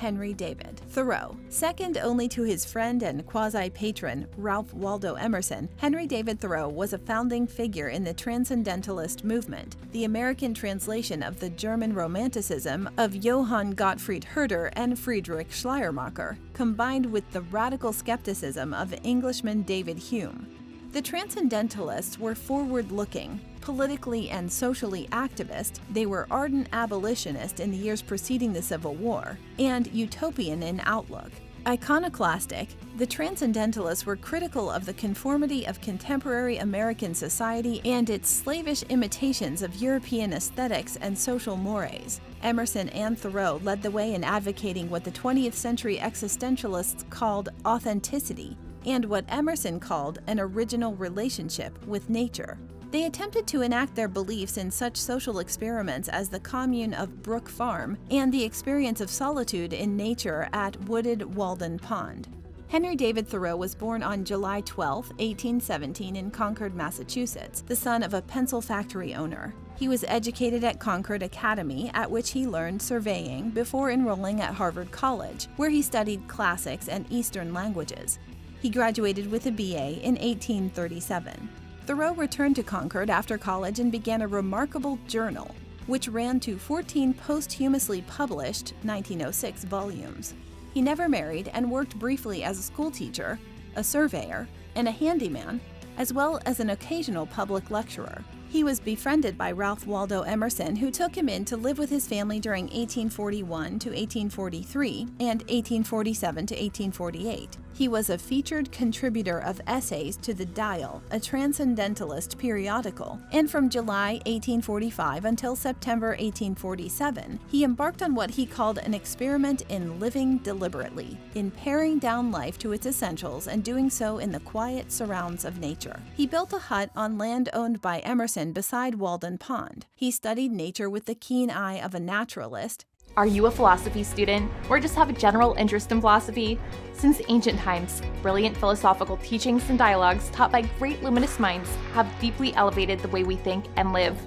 Henry David Thoreau. Second only to his friend and quasi-patron, Ralph Waldo Emerson, Henry David Thoreau was a founding figure in the Transcendentalist movement, the American translation of the German Romanticism of Johann Gottfried and Friedrich Schleiermacher, combined with the radical skepticism of Englishman David Hume. The Transcendentalists were forward-looking, politically and socially activist. They were ardent abolitionists in the years preceding the Civil War, and utopian in outlook. Iconoclastic, the Transcendentalists were critical of the conformity of contemporary American society and its slavish imitations of European aesthetics and social mores. Emerson and Thoreau led the way in advocating what the 20th century existentialists called authenticity, and what Emerson called an original relationship with nature. They attempted to enact their beliefs in such social experiments as the commune of Brook Farm and the experience of solitude in nature at wooded Walden Pond. Henry David Thoreau was born on July 12, 1817 in Concord, Massachusetts, the son of a pencil factory owner. He was educated at Concord Academy, at which he learned surveying before enrolling at Harvard College, where he studied classics and Eastern languages. He graduated with a BA in 1837. Thoreau returned to Concord after college and began a remarkable journal, which ran to 14 posthumously published 1906 volumes. He never married and worked briefly as a schoolteacher, a surveyor, and a handyman, as well as an occasional public lecturer. He was befriended by Ralph Waldo Emerson, who took him in to live with his family during 1841 to 1843 and 1847 to 1848. He was a featured contributor of essays to The Dial, a Transcendentalist periodical, and from July 1845 until September 1847, he embarked on what he called an experiment in living deliberately, in paring down life to its essentials and doing so in the quiet surrounds of nature. He built a hut on land owned by Emerson beside Walden Pond. He studied nature with the keen eye of a naturalist. Are you a philosophy student, or just have a general interest in philosophy? Since ancient times, brilliant philosophical teachings and dialogues taught by great luminous minds have deeply elevated the way we think and live.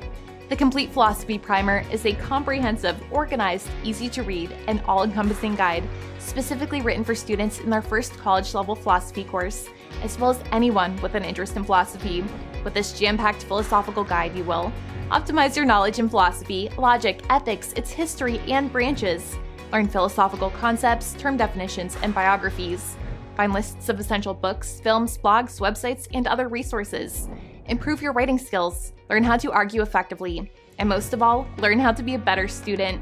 The Complete Philosophy Primer is a comprehensive, organized, easy-to-read, and all-encompassing guide specifically written for students in their first college-level philosophy course, as well as anyone with an interest in philosophy. With this jam-packed philosophical guide, you will optimize your knowledge in philosophy, logic, ethics, its history, and branches. Learn philosophical concepts, term definitions, and biographies. Find lists of essential books, films, blogs, websites, and other resources. Improve your writing skills. Learn how to argue effectively. And most of all, learn how to be a better student.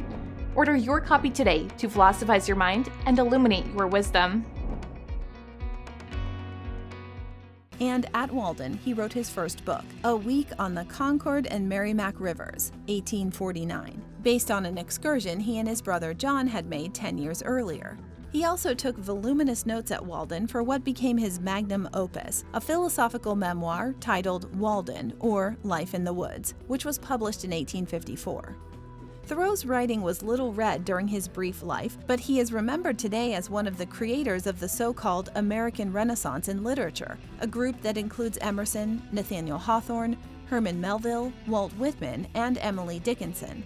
Order your copy today to philosophize your mind and illuminate your wisdom. And at Walden, he wrote his first book, A Week on the Concord and Merrimack Rivers, 1849, based on an excursion he and his brother John had made 10 years earlier. He also took voluminous notes at Walden for what became his magnum opus, a philosophical memoir titled Walden, or Life in the Woods, which was published in 1854. Thoreau's writing was little read during his brief life, but he is remembered today as one of the creators of the so-called American Renaissance in literature, a group that includes Emerson, Nathaniel Hawthorne, Herman Melville, Walt Whitman, and Emily Dickinson.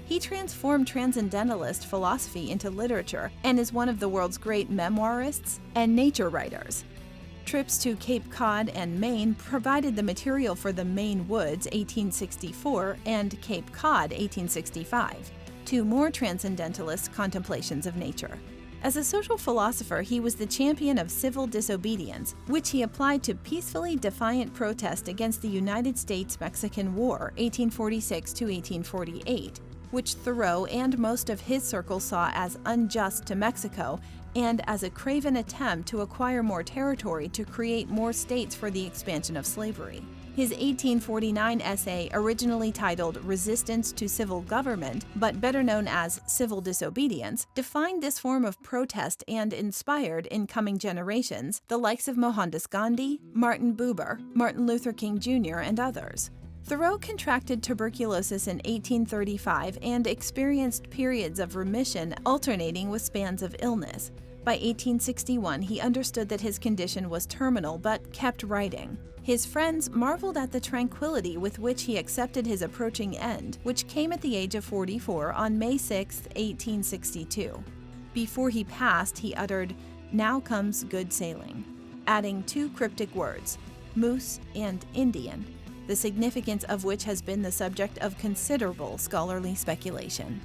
He transformed Transcendentalist philosophy into literature and is one of the world's great memoirists and nature writers. Trips to Cape Cod and Maine provided the material for the Maine Woods, 1864, and Cape Cod, 1865, two more Transcendentalist contemplations of nature. As a social philosopher, he was the champion of civil disobedience, which he applied to peacefully defiant protest against the United States-Mexican War, 1846 to 1848, which Thoreau and most of his circle saw as unjust to Mexico and as a craven attempt to acquire more territory to create more states for the expansion of slavery. His 1849 essay, originally titled Resistance to Civil Government, but better known as Civil Disobedience, defined this form of protest and inspired, in coming generations, the likes of Mohandas Gandhi, Martin Buber, Martin Luther King Jr., and others. Thoreau contracted tuberculosis in 1835 and experienced periods of remission alternating with spans of illness. By 1861, he understood that his condition was terminal but kept writing. His friends marveled at the tranquility with which he accepted his approaching end, which came at the age of 44 on May 6, 1862. Before he passed, he uttered, "Now comes good sailing," adding 2 cryptic words, moose and Indian, the significance of which has been the subject of considerable scholarly speculation.